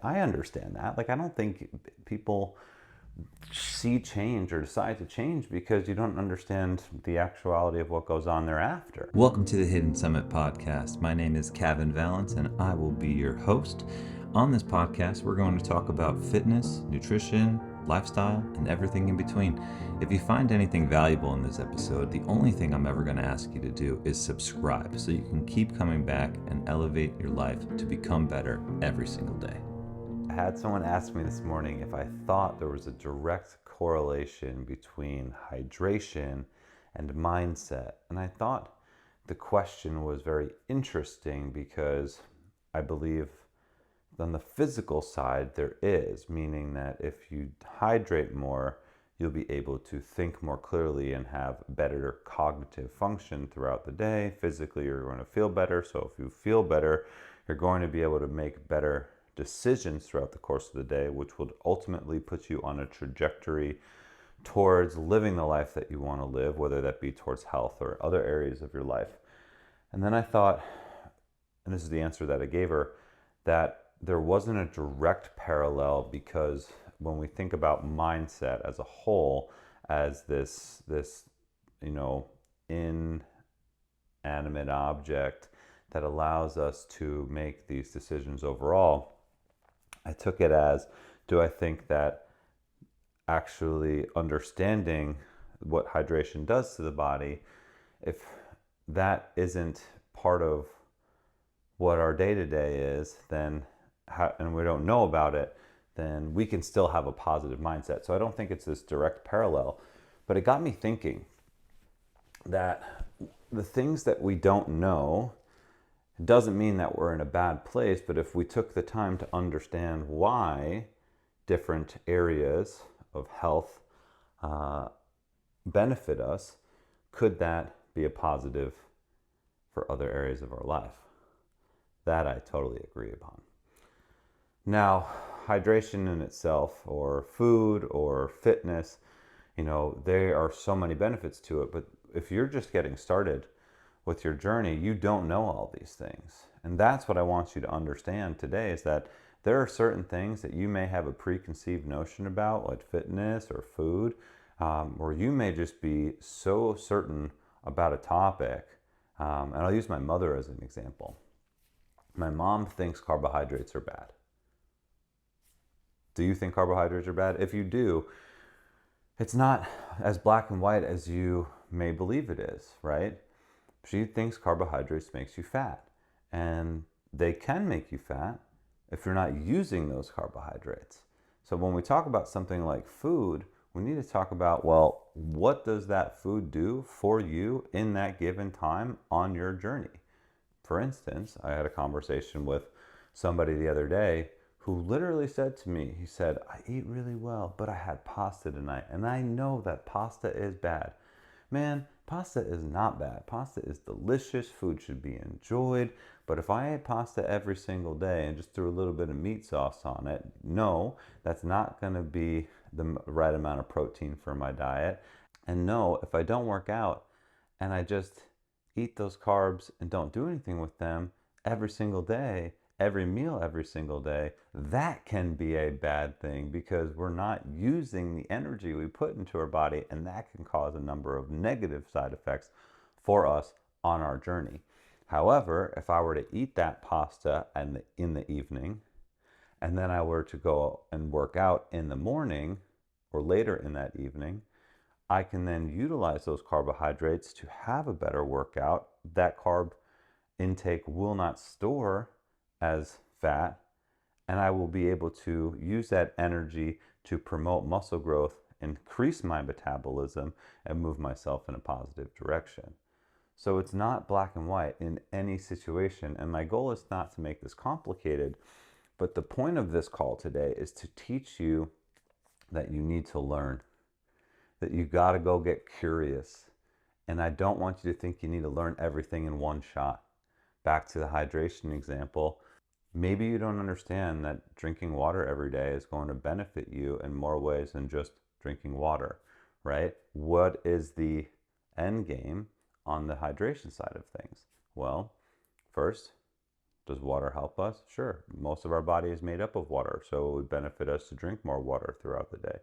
I understand that. Like, I don't think people see change or decide to change because you don't understand the actuality of what goes on thereafter. Welcome to the Hidden Summit podcast. My name is Cavan, and I will be your host. On this podcast, we're going to talk about fitness, nutrition, lifestyle, and everything in between. If you find anything valuable in this episode, the only thing I'm ever going to ask you to do is subscribe so you can keep coming back and elevate your life to become better every single day. I had someone ask me this morning if I thought there was a direct correlation between hydration and mindset. And I thought the question was very interesting because I believe on the physical side there is, meaning that if you hydrate more, you'll be able to think more clearly and have better cognitive function throughout the day. Physically, you're going to feel better. So if you feel better, you're going to be able to make better decisions throughout the course of the day, which would ultimately put you on a trajectory towards living the life that you want to live, whether that be towards health or other areas of your life. And then I thought, and this is the answer that I gave her, that there wasn't a direct parallel, because when we think about mindset as a whole, as this inanimate object that allows us to make these decisions overall, I took it as, do I think that actually understanding what hydration does to the body, if that isn't part of what our day-to-day is, then and we don't know about it, then we can still have a positive mindset. So I don't think it's this direct parallel, but it got me thinking that the things that we don't know doesn't mean that we're in a bad place, but if we took the time to understand why different areas of health benefit us, could that be a positive for other areas of our life? That I totally agree upon. Now, hydration in itself, or food, or fitness, there are so many benefits to it, but if you're just getting started with your journey, you don't know all these things. And that's what I want you to understand today, is that there are certain things that you may have a preconceived notion about, like fitness or food, or you may just be so certain about a topic. And I'll use my mother as an example. My mom thinks carbohydrates are bad. Do you think carbohydrates are bad? If you do, it's not as black and white as you may believe it is, right? She thinks carbohydrates makes you fat, and they can make you fat if you're not using those carbohydrates. So when we talk about something like food, we need to talk about, well, what does that food do for you in that given time on your journey? For instance, I had a conversation with somebody the other day who literally said to me, he said, I eat really well, but I had pasta tonight, and I know that pasta is bad. Man, pasta is not bad. Pasta is delicious. Food should be enjoyed. But if I ate pasta every single day and just threw a little bit of meat sauce on it, no, that's not going to be the right amount of protein for my diet. And no, if I don't work out and I just eat those carbs and don't do anything with them every single day, every meal every single day, that can be a bad thing, because we're not using the energy we put into our body, and that can cause a number of negative side effects for us on our journey. However, if I were to eat that pasta in the evening, and then I were to go and work out in the morning or later in that evening, I can then utilize those carbohydrates to have a better workout. That carb intake will not store as fat, and I will be able to use that energy to promote muscle growth, increase my metabolism, and move myself in a positive direction. So it's not black and white in any situation, and my goal is not to make this complicated, but the point of this call today is to teach you that you need to learn, that you got to go get curious. And I don't want you to think you need to learn everything in one shot. Back to the hydration example, maybe you don't understand that drinking water every day is going to benefit you in more ways than just drinking water, right? What is the end game on the hydration side of things? Well, first, Does water help us? Sure. Most of our body is made up of water, so it would benefit us to drink more water throughout the day.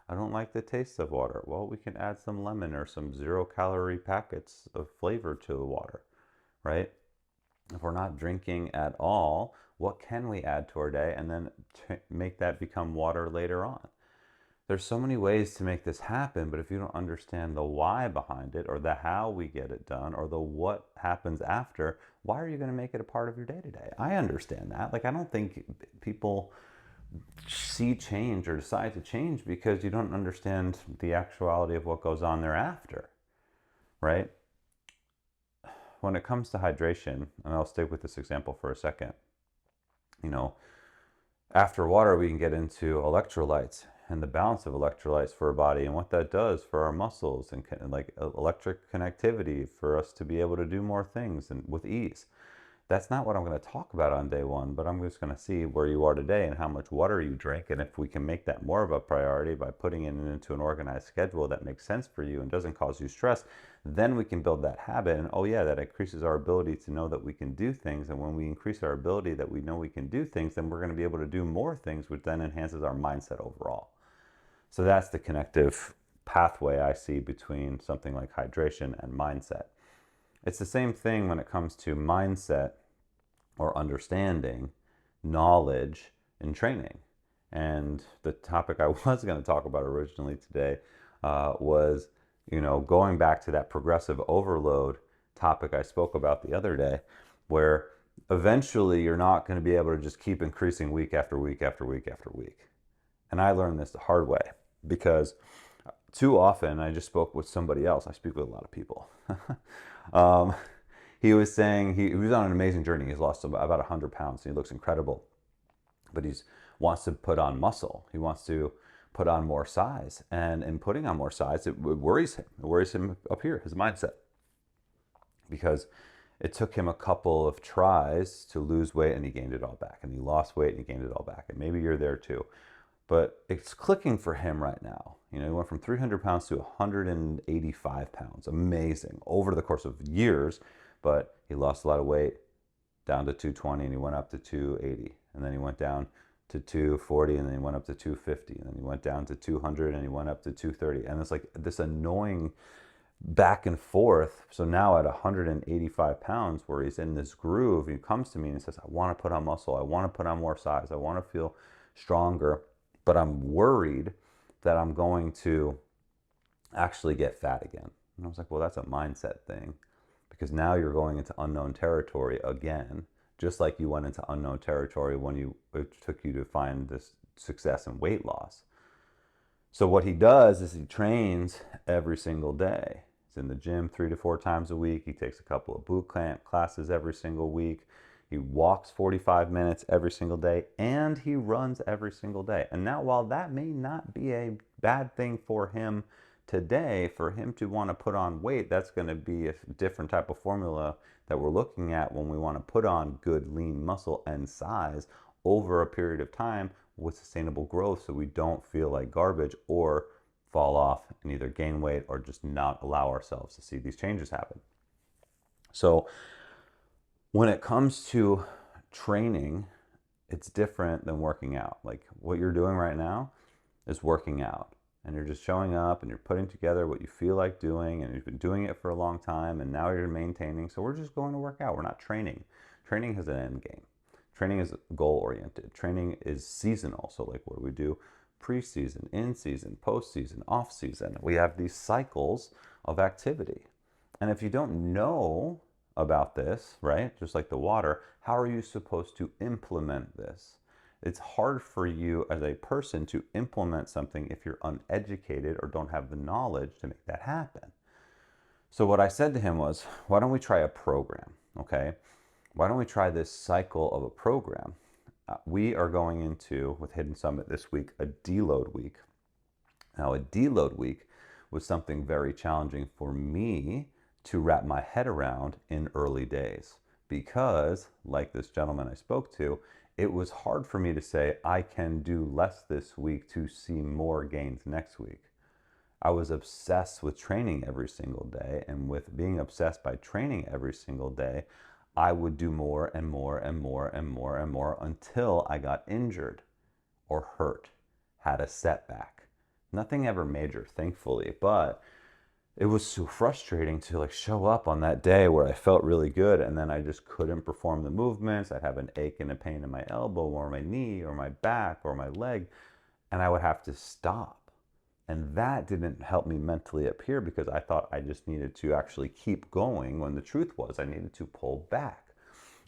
I don't like the taste of water. Well, we can add some lemon or some 0-calorie packets of flavor to the water, right? If we're not drinking at all, what can we add to our day and then make that become water later on? There's so many ways to make this happen, but if you don't understand the why behind it, or the how we get it done, or the what happens after, why are you going to make it a part of your day to day? I understand that. Like, I don't think people see change or decide to change because you don't understand the actuality of what goes on thereafter, right? When it comes to hydration, and I'll stick with this example for a second, you know, after water, we can get into electrolytes and the balance of electrolytes for our body and what that does for our muscles and like electric connectivity for us to be able to do more things and with ease. That's not what I'm going to talk about on day one, but I'm just going to see where you are today and how much water you drink. And if we can make that more of a priority by putting it into an organized schedule that makes sense for you and doesn't cause you stress, then we can build that habit. And oh yeah, that increases our ability to know that we can do things. And when we increase our ability that we know we can do things, then we're going to be able to do more things, which then enhances our mindset overall. So that's the connective pathway I see between something like hydration and mindset. It's the same thing when it comes to mindset or understanding, knowledge, and training. And the topic I was going to talk about originally today was, going back to that progressive overload topic I spoke about the other day, where eventually you're not going to be able to just keep increasing week after week after week after week. And I learned this the hard way because too often I just spoke with somebody else. I speak with a lot of people. He was saying he was on an amazing journey. He's lost about 100 pounds. He looks incredible, but he wants to put on muscle. He wants to put on more size. And in putting on more size, it worries him. It worries him up here, his mindset, because it took him a couple of tries to lose weight and he gained it all back. And he lost weight and he gained it all back. And maybe you're there too. But it's clicking for him right now. He went from 300 pounds to 185 pounds. Amazing. Over the course of years, but he lost a lot of weight, down to 220, and he went up to 280. And then he went down to 240, and then he went up to 250. And then he went down to 200, and he went up to 230. And it's like this annoying back and forth. So now at 185 pounds, where he's in this groove, he comes to me and he says, I want to put on muscle. I want to put on more size. I want to feel stronger, but I'm worried that I'm going to actually get fat again. And I was like, well, that's a mindset thing, because now you're going into unknown territory again, just like you went into unknown territory when it took you to find this success in weight loss. So what he does is he trains every single day. He's in the gym 3 to 4 times a week. He takes a couple of boot camp classes every single week. He walks 45 minutes every single day, and he runs every single day. And now, while that may not be a bad thing for him today, for him to want to put on weight, that's going to be a different type of formula that we're looking at when we want to put on good lean muscle and size over a period of time with sustainable growth, so we don't feel like garbage or fall off and either gain weight or just not allow ourselves to see these changes happen. So when it comes to training, it's different than working out. Like what you're doing right now is working out, and you're just showing up and you're putting together what you feel like doing, and you've been doing it for a long time, and now you're maintaining. So we're just going to work out. We're not training. Training has an end game. Training is goal oriented. Training is seasonal. So like, what do we do? Pre-season, in-season, post-season, off-season. We have these cycles of activity. And if you don't know about this, right, just like the water, how are you supposed to implement this? It's hard for you as a person to implement something if you're uneducated or don't have the knowledge to make that happen. So what I said to him was, why don't we try a program, okay? Why don't we try this cycle of a program? We are going into, with Hidden Summit this week, a deload week. Now, a deload week was something very challenging for me to wrap my head around in early days, because, like this gentleman I spoke to, it was hard for me to say, I can do less this week to see more gains next week. I was obsessed with training every single day, and with being obsessed by training every single day, I would do more and more and more and more and more until I got injured or hurt, had a setback. Nothing ever major, thankfully, but it was so frustrating to like show up on that day where I felt really good and then I just couldn't perform the movements. I'd have an ache and a pain in my elbow or my knee or my back or my leg, and I would have to stop. And that didn't help me mentally up here because I thought I just needed to actually keep going when the truth was I needed to pull back.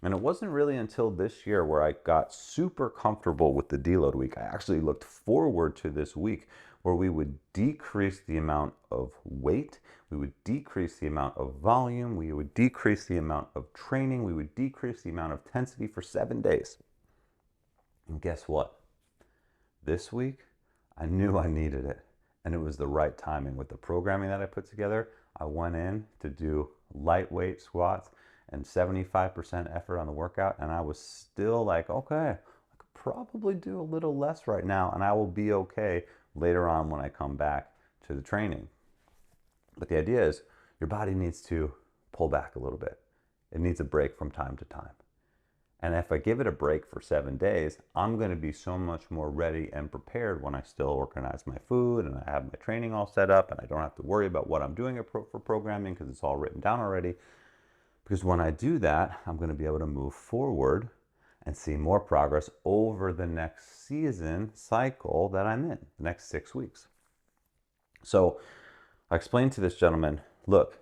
And it wasn't really until this year where I got super comfortable with the deload week. I actually looked forward to this week where we would decrease the amount of weight, we would decrease the amount of volume, we would decrease the amount of training, we would decrease the amount of intensity for 7 days. And guess what? This week, I knew I needed it. And it was the right timing with the programming that I put together. I went in to do lightweight squats and 75% effort on the workout, and I was still like, okay, I could probably do a little less right now and I will be okay later on when I come back to the training. But the idea is your body needs to pull back a little bit. It needs a break from time to time. And if I give it a break for 7 days, I'm going to be so much more ready and prepared when I still organize my food and I have my training all set up and I don't have to worry about what I'm doing for programming because it's all written down already. Because when I do that, I'm going to be able to move forward and see more progress over the next season cycle that I'm in, the next 6 weeks. So I explained to this gentleman, look,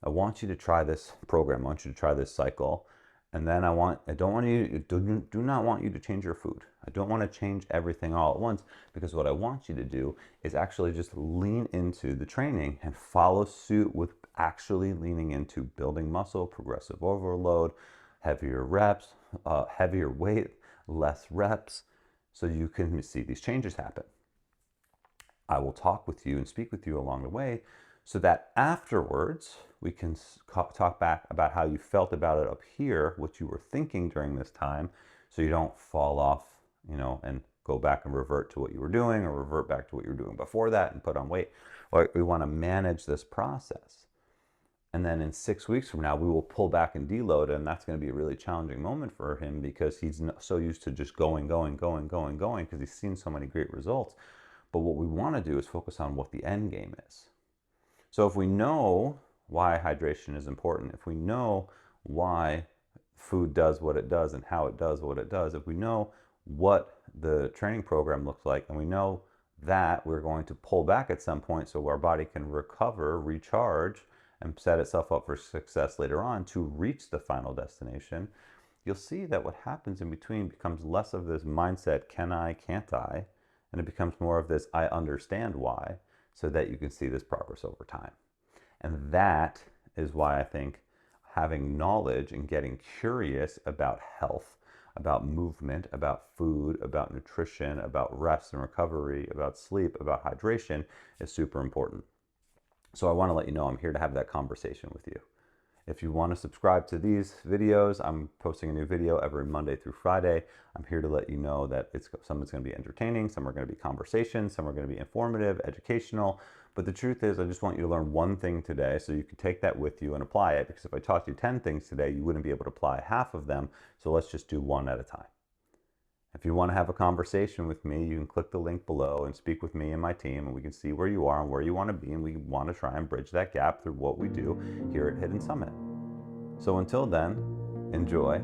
I want you to try this program. I want you to try this cycle. And then do not want you to change your food. I don't want to change everything all at once because what I want you to do is actually just lean into the training and follow suit with actually leaning into building muscle, progressive overload, heavier reps, heavier weight, less reps, so you can see these changes happen. I will talk with you and speak with you along the way so that afterwards we can talk back about how you felt about it up here, what you were thinking during this time, so you don't fall off, and go back and revert to what you were doing or revert back to what you were doing before that and put on weight. We want to manage this process. And then in 6 weeks from now, we will pull back and deload, and that's going to be a really challenging moment for him because he's so used to just going, because he's seen so many great results. But what we want to do is focus on what the end game is. So if we know why hydration is important, if we know why food does what it does and how it does what it does, if we know what the training program looks like, and we know that we're going to pull back at some point so our body can recover, recharge, and set itself up for success later on to reach the final destination, you'll see that what happens in between becomes less of this mindset, can I, can't I, and it becomes more of this, I understand why, so that you can see this progress over time. And that is why I think having knowledge and getting curious about health, about movement, about food, about nutrition, about rest and recovery, about sleep, about hydration is super important. So I want to let you know I'm here to have that conversation with you. If you want to subscribe to these videos, I'm posting a new video every Monday through Friday. I'm here to let you know that some is going to be entertaining, some are going to be conversations, some are going to be informative, educational. But the truth is, I just want you to learn one thing today so you can take that with you and apply it. Because if I taught you 10 things today, you wouldn't be able to apply half of them. So let's just do one at a time. If you want to have a conversation with me, you can click the link below and speak with me and my team, and we can see where you are and where you want to be, and we want to try and bridge that gap through what we do here at Hidden Summit. So until then, enjoy,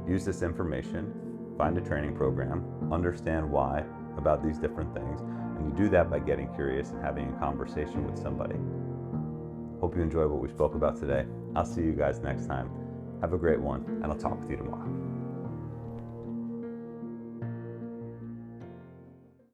use this information, find a training program, understand why about these different things, and you do that by getting curious and having a conversation with somebody. Hope you enjoyed what we spoke about today. I'll see you guys next time. Have a great one, and I'll talk with you tomorrow.